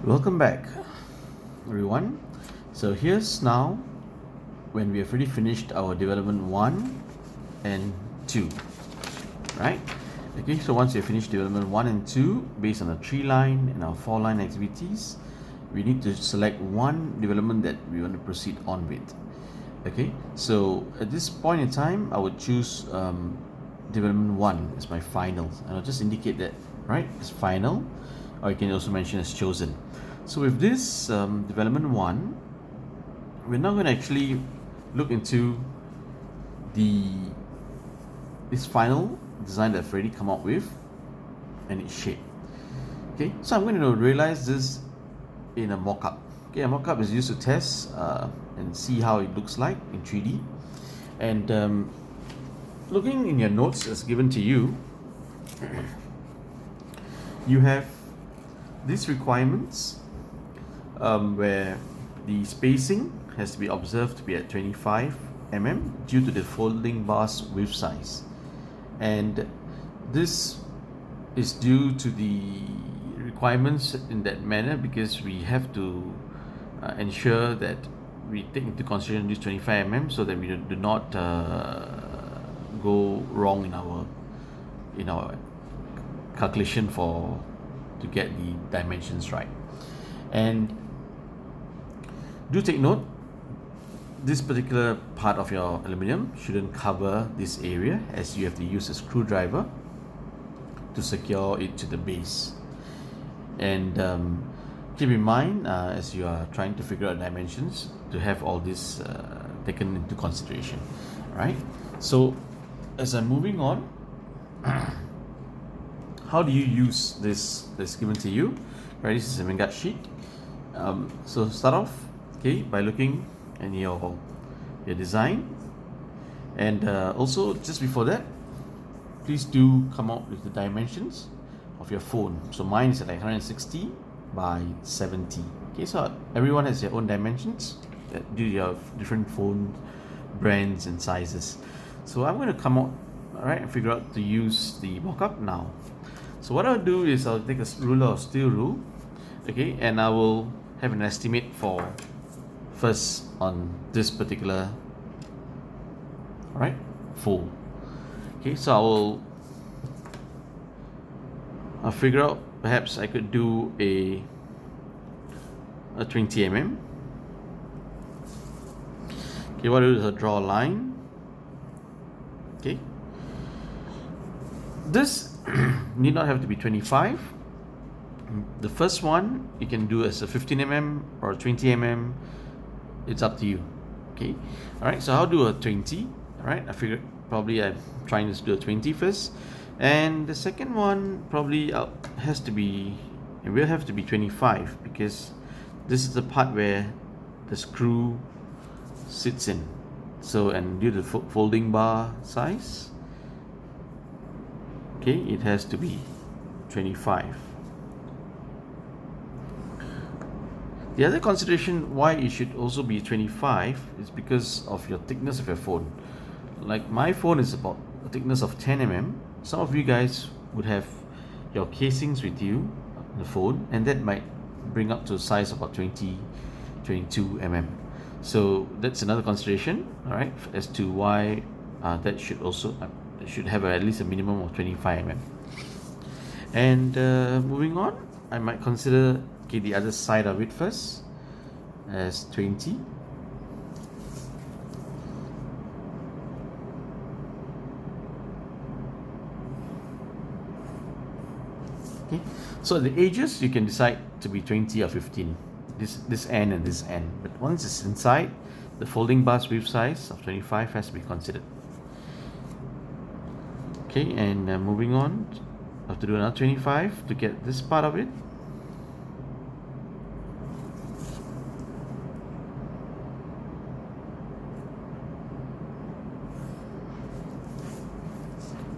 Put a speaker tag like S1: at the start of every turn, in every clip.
S1: Welcome back, everyone. So here's now when we have already finished our development 1 and 2, right? Okay, so once we have finished development 1 and 2 based on the 3-line and our 4-line activities, we need to select one development that we want to proceed on with. Okay, so at this point in time I would choose development 1 as my final, and I'll just indicate that, right, as final, or you can also mention as chosen. So with this development 1, we're now going to actually look into this final design that I've already come up with and its shape. Okay, so I'm going to realize this in a mock-up. Okay, a mock-up is used to test and see how it looks like in 3D. And looking in your notes as given to you, you have these requirements where the spacing has to be observed to be at 25 mm due to the folding bar's width size, and this is due to the requirements in that manner because we have to ensure that we take into consideration this 25 mm so that we do not go wrong in our calculation to get the dimensions right. And do take note, this particular part of your aluminium shouldn't cover this area, as you have to use a screwdriver to secure it to the base. And keep in mind as you are trying to figure out dimensions to have all this taken into consideration, right? So as I'm moving on, how do you use this that's given to you, right? This is a Vanguard sheet. So start off, okay, by looking at your design, and also just before that, please do come out with the dimensions of your phone. So mine is like 160 by 70. Okay, so everyone has their own dimensions due to your different phone brands and sizes. So I'm going to come out, all right, and figure out to use the mock-up now. So what I'll do is I'll take a ruler or steel rule, okay, and I will have an estimate for first on this particular, all right, fold. Okay, so I'll figure out perhaps I could do a 20 mm. Okay, what I'll do is I'll draw a line. Okay, this need not have to be 25. The first one you can do as a 15 mm or 20 mm. It's up to you. Okay, all right, so I'll do a 20. All right, I figured probably I'm trying to do a 20 first, and the second one probably has to be, it will have to be 25 because this is the part where the screw sits in. So, and due to the folding bar size, okay, it has to be 25. The other consideration why it should also be 25 is because of your thickness of your phone. Like my phone is about a thickness of 10 mm. Some of you guys would have your casings with you, the phone, and that might bring up to a size of about 22 mm. So that's another consideration, all right, as to why that should also should have at least a minimum of 25 mm. And moving on, I might consider, okay, the other side of it first as 20. Okay, so the edges you can decide to be 20 or 15, this end and this end, but once it's inside, the folding bar's width size of 25 has to be considered. Okay, and moving on, I have to do another 25 to get this part of it.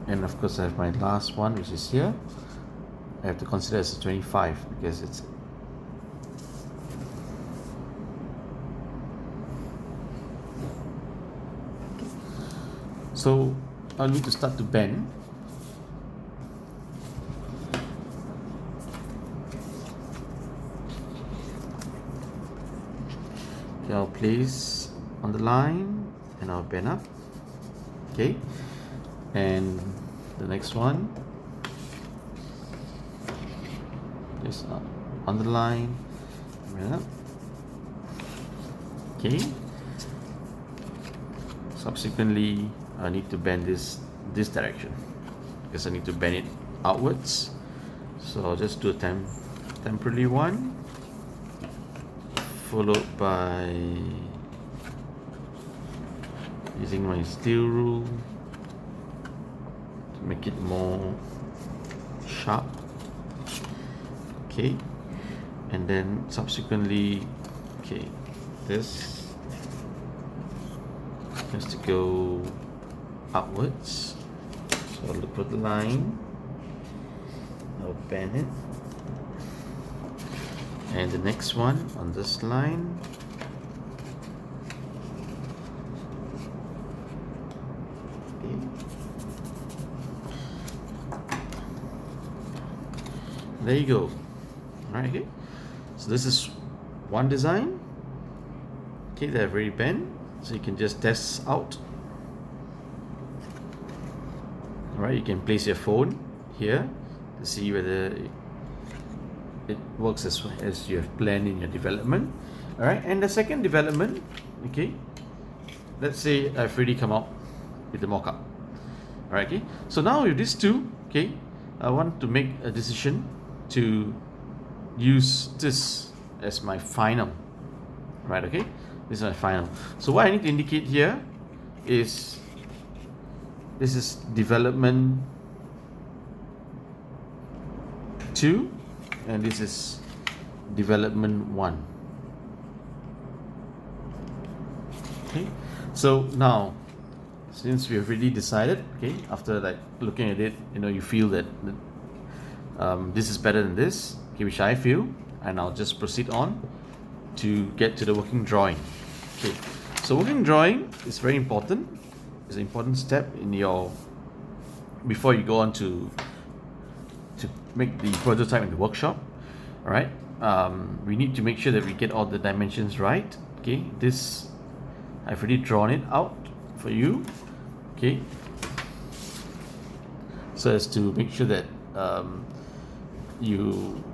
S1: And of course I have my last one, which is here. I have to consider as a 25 because it's so I'll need to start to bend. Okay, I'll place on the line and I'll bend up. Okay, and the next one, just on the line, bend up. Okay, subsequently I need to bend this direction because I need to bend it outwards. So I'll just do a temporary one, followed by using my steel rule to make it more sharp. Okay, and then subsequently, okay, this has to go upwards. So I'll look for the line, I'll bend it, and the next one on this line, there you go. Alright, okay, so this is one design, okay, that I've already bent, so you can just test out. Alright, you can place your phone here to see whether it works as you have planned in your development. Alright, and the second development, okay, let's say I've already come out with the mock-up. Alright, okay, so now with these two, okay, I want to make a decision to use this as my final. Right, okay, this is my final. So what I need to indicate here is this is development 2 and this is development 1. Okay, so now since we have already decided, okay, after like looking at it, you know, you feel that this is better than this, okay, which I feel, and I'll just proceed on to get to the working drawing. Okay, so working drawing is very important. It's an important step in your before you go on to make the prototype in the workshop. All right, we need to make sure that we get all the dimensions right. Okay, this I've already drawn it out for you. Okay, so as to make sure that you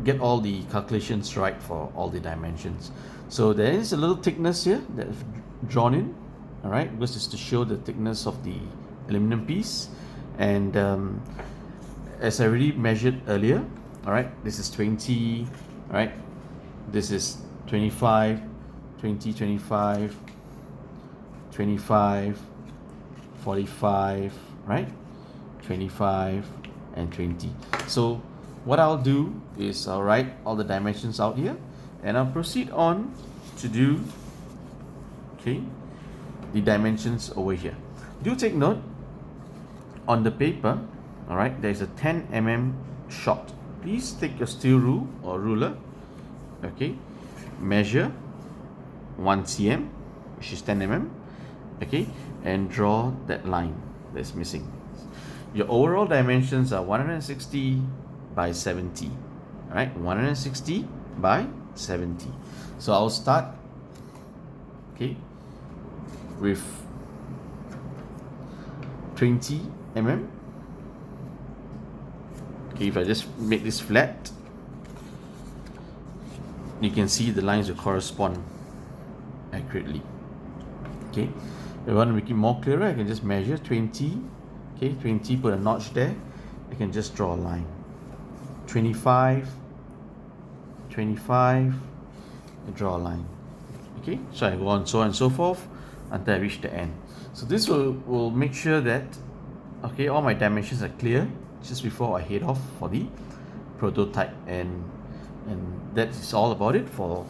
S1: get all the calculations right for all the dimensions. So there is a little thickness here that I've drawn in, all right, because it's to show the thickness of the aluminum piece. And as I already measured earlier, all right, this is 20, all right, this is 25, 20, 25, 25, 45, right, 25 and 20. So what I'll do is I'll write all the dimensions out here and I'll proceed on to do, okay, the dimensions over here. Do take note on the paper, all right, there's a 10 mm shot. Please take your steel rule or ruler, okay, measure 1 cm, which is 10 mm, okay, and draw that line that's missing. Your overall dimensions are 160 by 70, all right, 160 by 70. So I'll start, okay, with 20 mm. Okay, if I just make this flat, you can see the lines will correspond accurately. Okay, if I want to make it more clearer, I can just measure 20. Okay, 20, put a notch there. I can just draw a line. 25, 25, and draw a line. Okay, so I go on so on and so forth until I reach the end. So this will make sure that, okay, all my dimensions are clear just before I head off for the prototype, and that is all about it for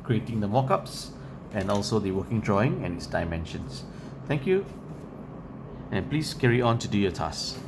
S1: creating the mock-ups and also the working drawing and its dimensions. Thank you, and please carry on to do your tasks.